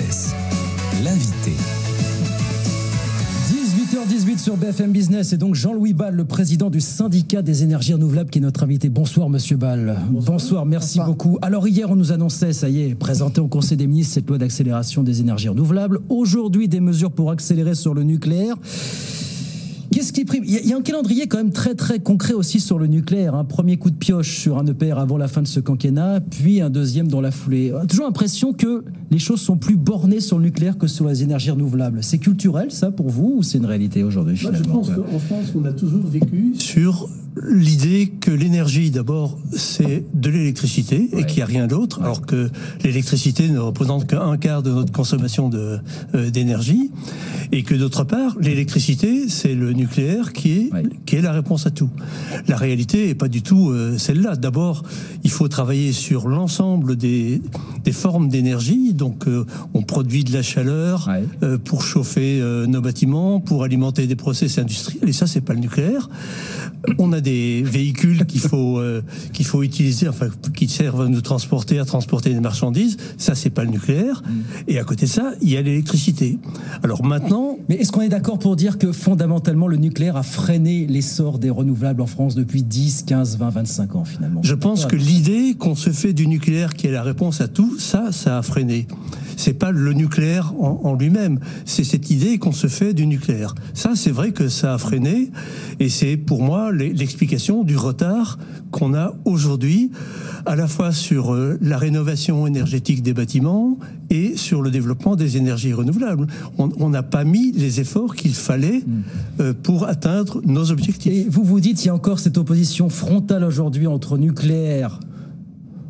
Business, l'invité. 18h18 sur BFM Business, et donc Jean-Louis Bal, le président du syndicat des énergies renouvelables, qui est notre invité. Bonsoir monsieur Bal. Bonsoir, merci beaucoup. Alors hier on nous annonçait, ça y est, présenté au Conseil des ministres cette loi d'accélération des énergies renouvelables. Aujourd'hui des mesures pour accélérer sur le nucléaire. Qu'est-ce qui prime ? Il y a un calendrier quand même très très concret aussi sur le nucléaire. Un premier coup de pioche sur un EPR avant la fin de ce quinquennat, puis un deuxième dans la foulée. On a toujours l'impression que les choses sont plus bornées sur le nucléaire que sur les énergies renouvelables. C'est culturel ça pour vous, ou c'est une réalité aujourd'hui finalement ? Je pense qu'en France on a toujours vécu sur l'idée que l'énergie d'abord c'est de l'électricité et qu'il n'y a rien d'autre, alors que l'électricité ne représente qu'un quart de notre consommation d'énergie, et que d'autre part l'électricité c'est le nucléaire qui est la réponse à tout. La réalité n'est pas du tout celle-là. D'abord, il faut travailler sur l'ensemble des formes d'énergie. Donc, on produit de la chaleur pour chauffer nos bâtiments, pour alimenter des process industriels. Et ça, c'est pas le nucléaire. On a des véhicules qu'il faut utiliser, enfin, qui servent à nous transporter, des marchandises. Ça, c'est pas le nucléaire. Et à côté de ça, il y a l'électricité. Alors maintenant... Mais est-ce qu'on est d'accord pour dire que fondamentalement, le nucléaire a freiné l'essor des renouvelables en France depuis 10, 15, 20, 25 ans finalement? Je pense que l'idée qu'on se fait du nucléaire qui est la réponse à tout, ça a freiné. C'est pas le nucléaire en lui-même, c'est cette idée qu'on se fait du nucléaire. Ça, c'est vrai que ça a freiné, et c'est pour moi l'explication du retard qu'on a aujourd'hui, à la fois sur la rénovation énergétique des bâtiments et sur le développement des énergies renouvelables. On n'a pas mis les efforts qu'il fallait pour atteindre nos objectifs. Et vous dites qu'il y a encore cette opposition frontale aujourd'hui entre nucléaire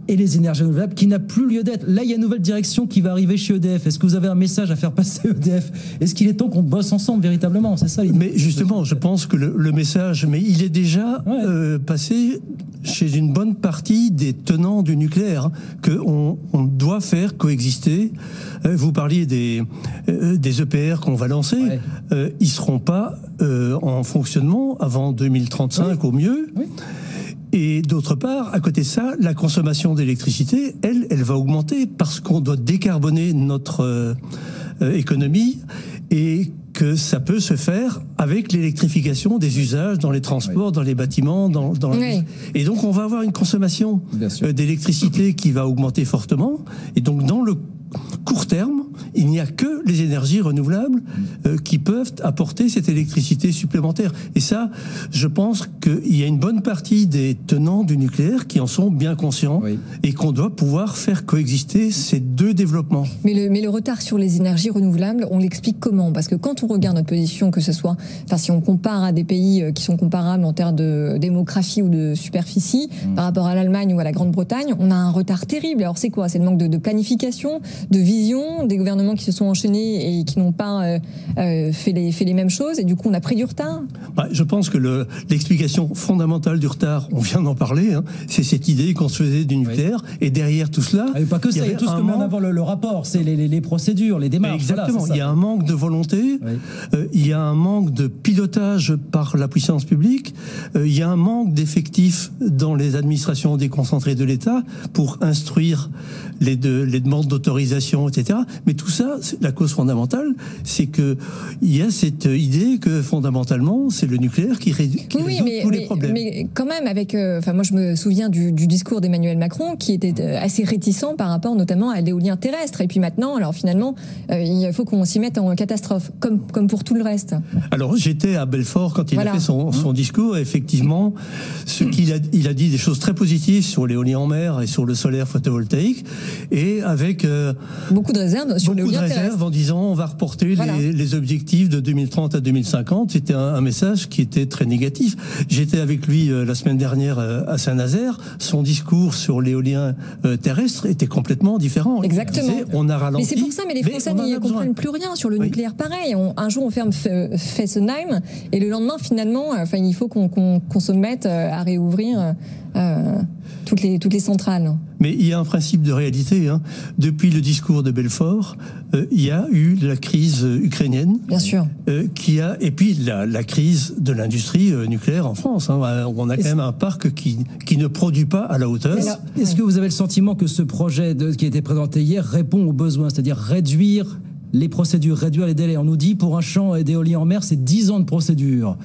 et les énergies renouvelables qui n'a plus lieu d'être. Là, il y a une nouvelle direction qui va arriver chez EDF. Est-ce que vous avez un message à faire passer à EDF ? Est-ce qu'il est temps qu'on bosse ensemble véritablement ? C'est ça l'idée. Mais justement, je pense que le message, mais il est déjà passé chez une bonne partie des tenants du nucléaire, qu'on doit faire coexister. Vous parliez des EPR qu'on va lancer. Ils seront pas en fonctionnement avant 2035 au mieux. Et d'autre part, à côté de ça, la consommation d'électricité, elle va augmenter parce qu'on doit décarboner notre économie, et que ça peut se faire avec l'électrification des usages dans les transports, dans les bâtiments, et donc on va avoir une consommation d'électricité qui va augmenter fortement. Et donc dans le court terme, il n'y a que les énergies renouvelables qui peuvent apporter cette électricité supplémentaire. Et ça, je pense qu'il y a une bonne partie des tenants du nucléaire qui en sont bien conscients, et qu'on doit pouvoir faire coexister ces deux développements. Mais le retard sur les énergies renouvelables, on l'explique comment ? Parce que quand on regarde notre position, que ce soit, enfin, si on compare à des pays qui sont comparables en termes de démographie ou de superficie, par rapport à l'Allemagne ou à la Grande-Bretagne, on a un retard terrible. Alors c'est quoi ? C'est le manque de planification, de vision, des gouvernements qui se sont enchaînés et qui n'ont pas fait les mêmes choses, et du coup on a pris du retard. Je pense que l'explication fondamentale du retard, on vient d'en parler, c'est cette idée qu'on se faisait du nucléaire, et derrière tout cela... pas que ça, il y a tout ce que met en avant le rapport, c'est les procédures, les démarches. Exactement, il y a un manque de volonté, il y a un manque de pilotage par la puissance publique, il y a un manque d'effectifs dans les administrations déconcentrées de l'État pour instruire les demandes d'autorisation, etc. Mais tout ça, la cause fondamentale, c'est que il y a cette idée que fondamentalement, c'est le nucléaire qui résout tous les problèmes. Mais quand même, moi je me souviens du discours d'Emmanuel Macron qui était assez réticent par rapport notamment à l'éolien terrestre. Et puis maintenant, alors finalement, il faut qu'on s'y mette en catastrophe, comme pour tout le reste. Alors j'étais à Belfort quand il a fait son discours. Et effectivement, il a dit des choses très positives sur l'éolien en mer et sur le solaire photovoltaïque, et avec beaucoup de réserves sur l'éolien terrestre, en disant on va reporter les objectifs de 2030 à 2050. C'était un message qui était très négatif. J'étais avec lui la semaine dernière à Saint-Nazaire. Son discours sur l'éolien terrestre était complètement différent. Exactement. Disait, on a ralenti. Mais c'est pour ça, mais les Français n'y comprennent plus rien sur le nucléaire. Pareil, un jour on ferme Fessenheim, et le lendemain finalement, il faut qu'on se mette à réouvrir toutes les centrales. Mais il y a un principe de réalité. Depuis le discours de Belfort, il y a eu la crise ukrainienne. Bien sûr. Et puis la crise de l'industrie nucléaire en France. On a quand même un parc qui ne produit pas à la hauteur. Est-ce que vous avez le sentiment que ce projet qui a été présenté hier répond aux besoins, c'est-à-dire réduire les procédures, réduire les délais? On nous dit pour un champ d'éolien en mer, c'est 10 ans de procédure.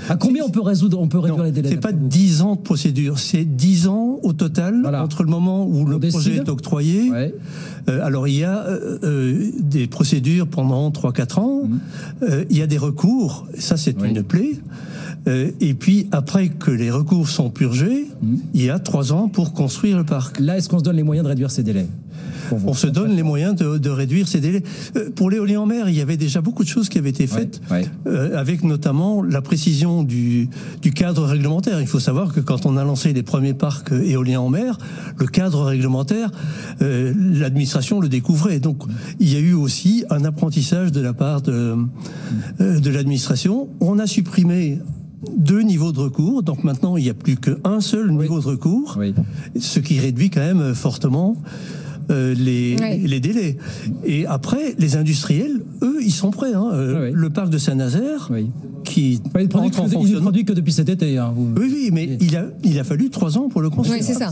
À combien on peut réduire les délais? C'est pas 10 ans de procédure, c'est 10 ans au total, entre le moment où le projet est octroyé. Ouais. Alors il y a des procédures pendant 3-4 ans, il y a des recours, ça c'est une plaie. Et puis après que les recours sont purgés, il y a 3 ans pour construire le parc. Là, est-ce qu'on se donne les moyens de réduire ces délais? On se donne les moyens de réduire ces délais. Pour l'éolien en mer, il y avait déjà beaucoup de choses qui avaient été faites, avec notamment la précision du cadre réglementaire. Il faut savoir que quand on a lancé les premiers parcs éoliens en mer, le cadre réglementaire, l'administration le découvrait. Donc il y a eu aussi un apprentissage de la part de l'administration. On a supprimé 2 niveaux de recours, donc maintenant il n'y a plus qu'un seul niveau de recours, ce qui réduit quand même fortement les délais. Et après, les industriels, eux, ils sont prêts. Le parc de Saint-Nazaire, qui il ne produit que depuis cet été. Oui, mais il a fallu 3 ans pour le construire. Oui, c'est ça.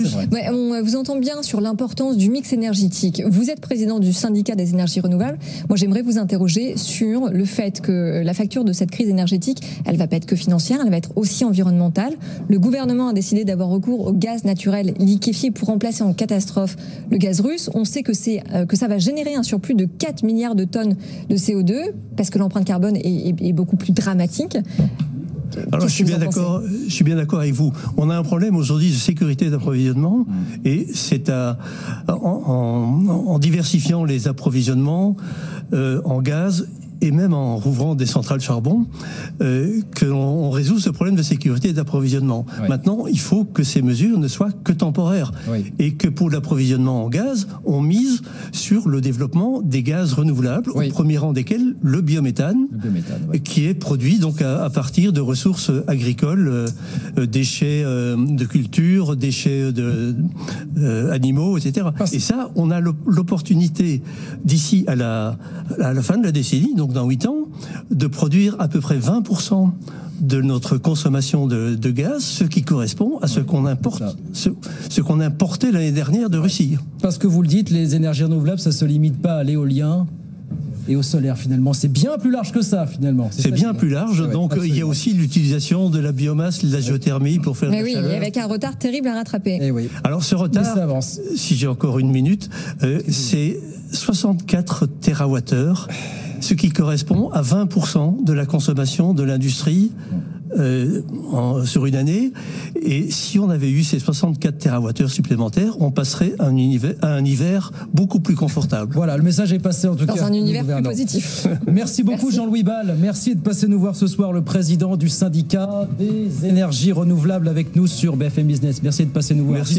On vous entend bien sur l'importance du mix énergétique. Vous êtes président du syndicat des énergies renouvelables. Moi, j'aimerais vous interroger sur le fait que la facture de cette crise énergétique, elle ne va pas être que financière, elle va être aussi environnementale. Le gouvernement a décidé d'avoir recours au gaz naturel liquéfié pour remplacer en catastrophe le gaz russe. On sait que ça va générer un surplus de 4 milliards de tonnes de CO2 parce que l'empreinte carbone est beaucoup plus dramatique. Alors je suis bien d'accord avec vous. On a un problème aujourd'hui de sécurité d'approvisionnement et c'est en diversifiant les approvisionnements en gaz et même en rouvrant des centrales charbon, qu'on résout ce problème de sécurité d'approvisionnement. Maintenant, il faut que ces mesures ne soient que temporaires. Et que pour l'approvisionnement en gaz, on mise sur le développement des gaz renouvelables, au premier rang desquels le biométhane, qui est produit donc à partir de ressources agricoles, déchets de culture, déchets animaux, etc. Et ça, on a l'opportunité d'ici à la fin de la décennie, donc dans 8 ans, de produire à peu près 20% de notre consommation de gaz, ce qui correspond à ce qu'on importe, ce qu'on importait l'année dernière de Russie. Parce que vous le dites, les énergies renouvelables, ça se limite pas à l'éolien et au solaire, finalement. C'est bien plus large que ça, finalement. C'est bien plus large. Donc, il y a aussi l'utilisation de la biomasse, de la géothermie pour faire de la chaleur. Mais avec un retard terrible à rattraper. Alors, ce retard, si j'ai encore une minute, c'est 64 TWh, ce qui correspond à 20% de la consommation de l'industrie sur une année. Et si on avait eu ces 64 TWh supplémentaires, on passerait à un hiver beaucoup plus confortable. Voilà, le message est passé en tout cas. Dans un univers plus positif. Merci beaucoup Jean-Louis Bal. Merci de passer nous voir ce soir, le président du syndicat des énergies renouvelables avec nous sur BFM Business. Merci de passer nous voir. Merci.